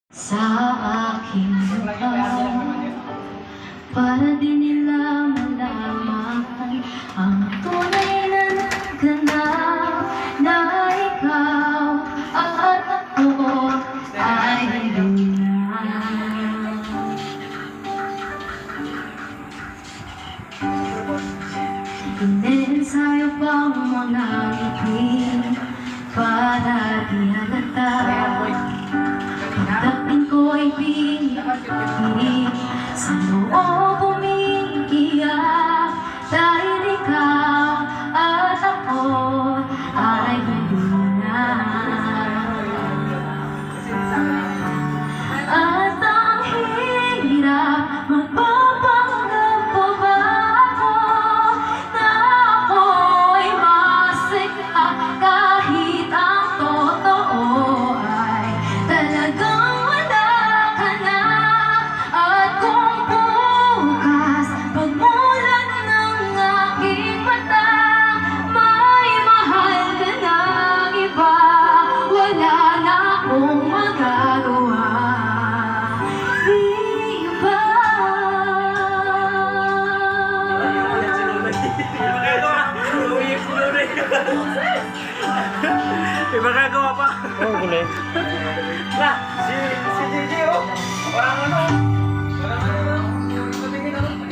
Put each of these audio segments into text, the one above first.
Sa aking lugar, para di nila malaman ang tunay na naganap, na ikaw at ako ay hindi na. Inensayo pa ang mga ngiti para di halata. Pagdating ko'y pinipili, sa loob umiiyak, dahil ikaw at ako ay hindi na. At ang hirap, magpapanggap pa ba ako na ako'y masaya kahit ang totoo ay talagang wala ka na. At kung bukas pagmulan ng aking mata, may mahal ka ng iba, wala na akong magagawa. Iba. May magagawa pa. Oo, kulit. Na, si JJ, oh. Parang ano.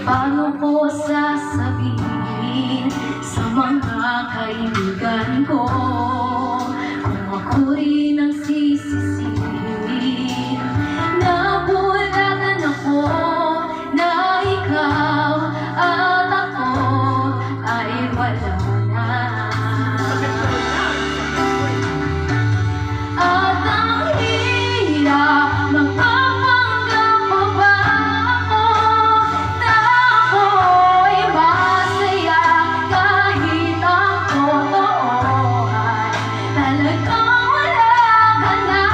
Paano ko sasabihin sa mga kaibigan ko kung ako rin ang sisisihin? Nabulagan ako na ikaw at ako ay wala na. At ang hirap, magpapanggap pa ba ako na ako'y masaya kahit ang totoo ay talagang wala ka na.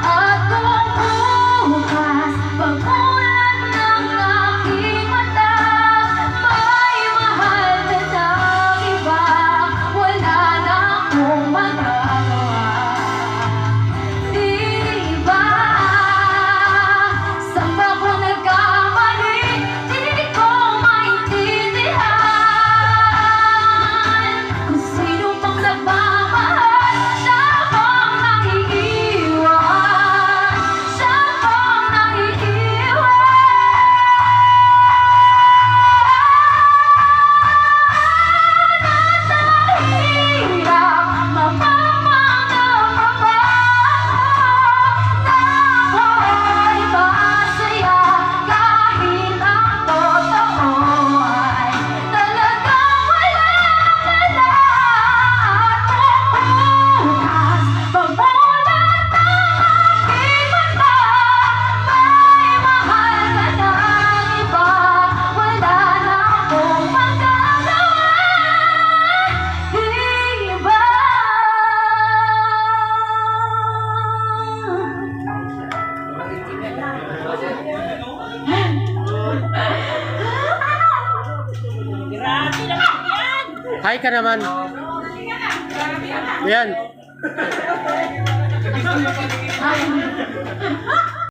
At kung bukas pagmulan ng aking mata, may mahal ka ng iba, wala na akong magagawa. Diba? Saan ba ako nagkamali? Hindi ko maintindihan kung sino pang nagmamahal. Siya bang nangiiwan? Siya bang nangiiwan? At ang hirap, mapapanggap pa ba ako na ako'y masaya kahit ang totoo ay talagang wala ka na. At kung bukas pagmulan ng aking mata, may mahal ka ng iba, wala na akong magagawa. Iba. Grabe naman yan! Hi ka naman. Yan. Ay.